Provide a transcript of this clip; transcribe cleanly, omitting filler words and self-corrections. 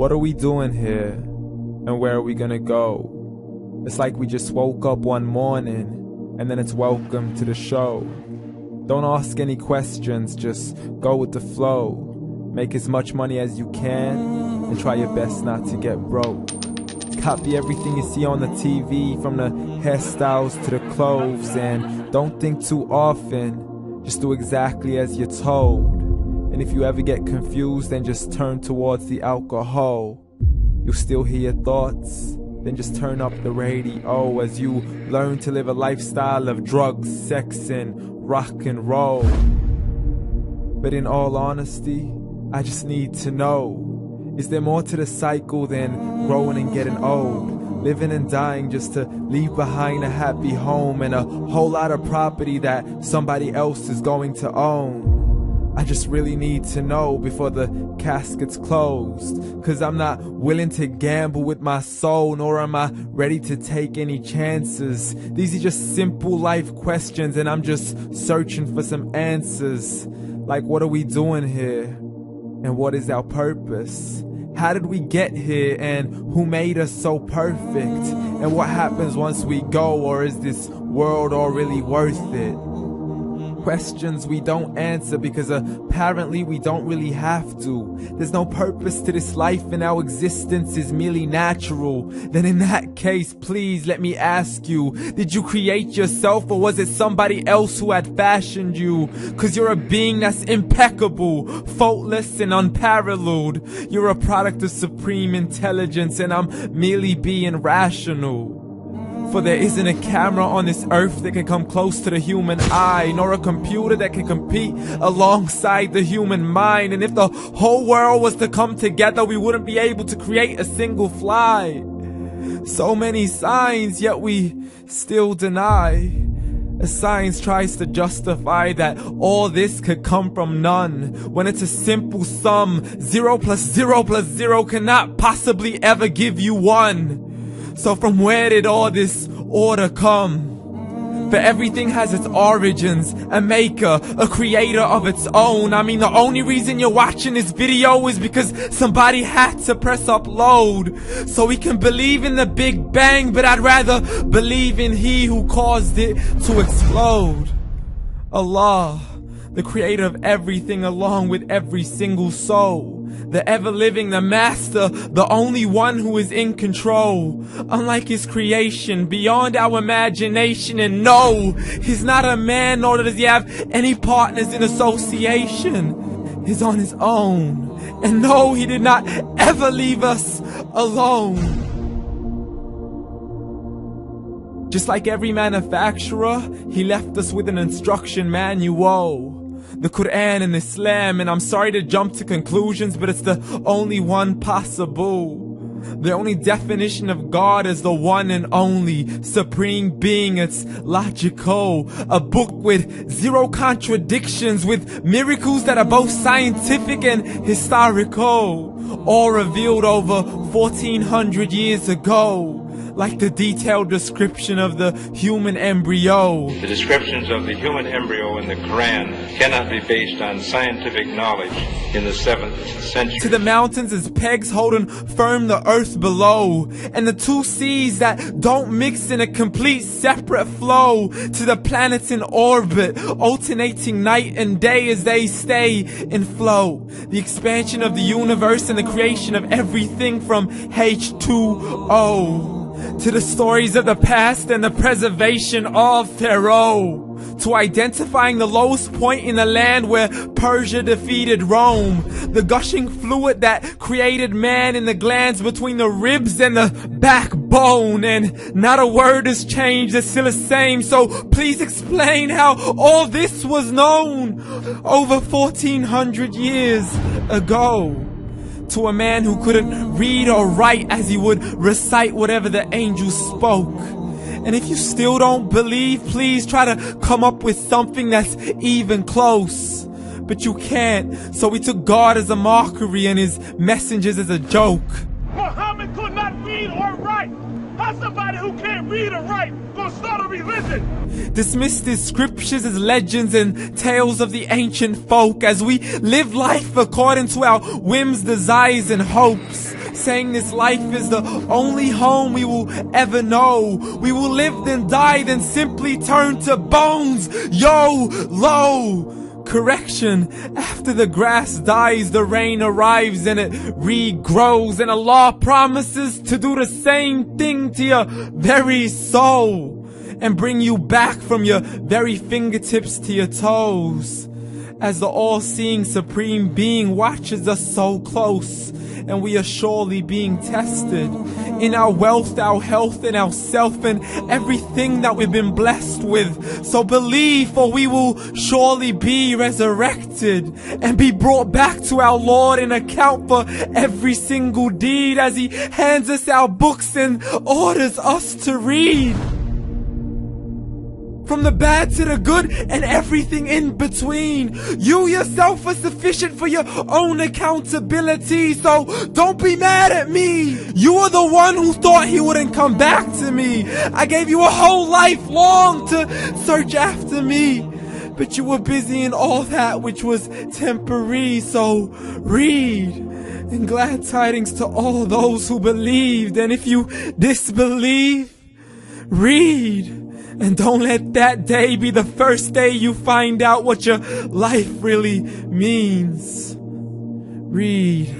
What are we doing here? And where are we gonna go? It's like we just woke up one morning, and then it's welcome to the show. Don't ask any questions, just go with the flow. Make as much money as you can, and try your best not to get broke. Copy everything you see on the TV, from the hairstyles to the clothes, and don't think too often, just do exactly as you're told. And if you ever get confused, then just turn towards the alcohol. You'll still hear your thoughts, then just turn up the radio as you learn to live a lifestyle of drugs, sex, and rock and roll. But in all honesty, I just need to know, is there more to the cycle than growing and getting old? Living and dying just to leave behind a happy home and a whole lot of property that somebody else is going to own. I just really need to know before the casket's closed, 'cause I'm not willing to gamble with my soul, nor am I ready to take any chances. These are just simple life questions, and I'm just searching for some answers. Like, what are we doing here? And what is our purpose? How did we get here, and who made us so perfect? And what happens once we go, or is this world all really worth it? Questions we don't answer because apparently we don't really have to. There's no purpose to this life and our existence is merely natural. Then in that case, please let me ask you, did you create yourself, or was it somebody else who had fashioned you? 'Cause you're a being that's impeccable, faultless and unparalleled. You're a product of supreme intelligence, and I'm merely being rational. For there isn't a camera on this earth that can come close to the human eye, nor a computer that can compete alongside the human mind. And if the whole world was to come together, we wouldn't be able to create a single fly. So many signs, yet we still deny. As science tries to justify that all this could come from none, when it's a simple sum. 0 plus 0 plus 0 cannot possibly ever give you 1. So from where did all this order come? For everything has its origins, a maker, a creator of its own. I mean, the only reason you're watching this video is because somebody had to press upload. So we can believe in the Big Bang, but I'd rather believe in He who caused it to explode. Allah, the creator of everything along with every single soul. The ever-living, the master, the only one who is in control. Unlike his creation, beyond our imagination. And no, he's not a man, nor does he have any partners in association. He's on his own. And no, he did not ever leave us alone. Just like every manufacturer, he left us with an instruction manual. The Quran and Islam, and I'm sorry to jump to conclusions, but it's the only one possible. The only definition of God is the one and only supreme being. It's logical, a book with 0 contradictions, with miracles that are both scientific and historical, all revealed over 1400 years ago. Like the detailed description of the human embryo. The descriptions of the human embryo in the Quran cannot be based on scientific knowledge in the 7th century. To the mountains as pegs holding firm the earth below, and the 2 seas that don't mix in a complete separate flow. To the planets in orbit, alternating night and day as they stay in flow. The expansion of the universe and the creation of everything from H2O. To the stories of the past and the preservation of Pharaoh. To identifying the lowest point in the land where Persia defeated Rome. The gushing fluid that created man in the glands between the ribs and the backbone. And not a word has changed, it's still the same. So please explain how all this was known over 1400 years ago. To a man who couldn't read or write, as he would recite whatever the angels spoke. And if you still don't believe, please try to come up with something that's even close. But you can't, so we took God as a mockery and his messengers as a joke. Muhammad could not read or write. How's somebody who can't read or write gonna start a religion? Dismiss these scriptures as legends and tales of the ancient folk, as we live life according to our whims, desires, and hopes. saying this life is the only home we will ever know. We will live then die, then simply turn to bones. YOLO! Correction, after the grass dies, the rain arrives and it regrows, and Allah promises to do the same thing to your very soul and bring you back from your very fingertips to your toes, as the all-seeing supreme being watches us so close, and we are surely being tested in our wealth, our health, and our self, and everything that we've been blessed with. So believe, for we will surely be resurrected and be brought back to our Lord and account for every single deed, as He hands us our books and orders us to read. From the bad to the good and everything in between. You yourself are sufficient for your own accountability, so don't be mad at me. You are the one who thought He wouldn't come back to me. I gave you a whole life long to search after me, but you were busy in all that which was temporary. So read, and glad tidings to all those who believed. And if you disbelieve, read. And don't let that day be the first day you find out what your life really means. Read.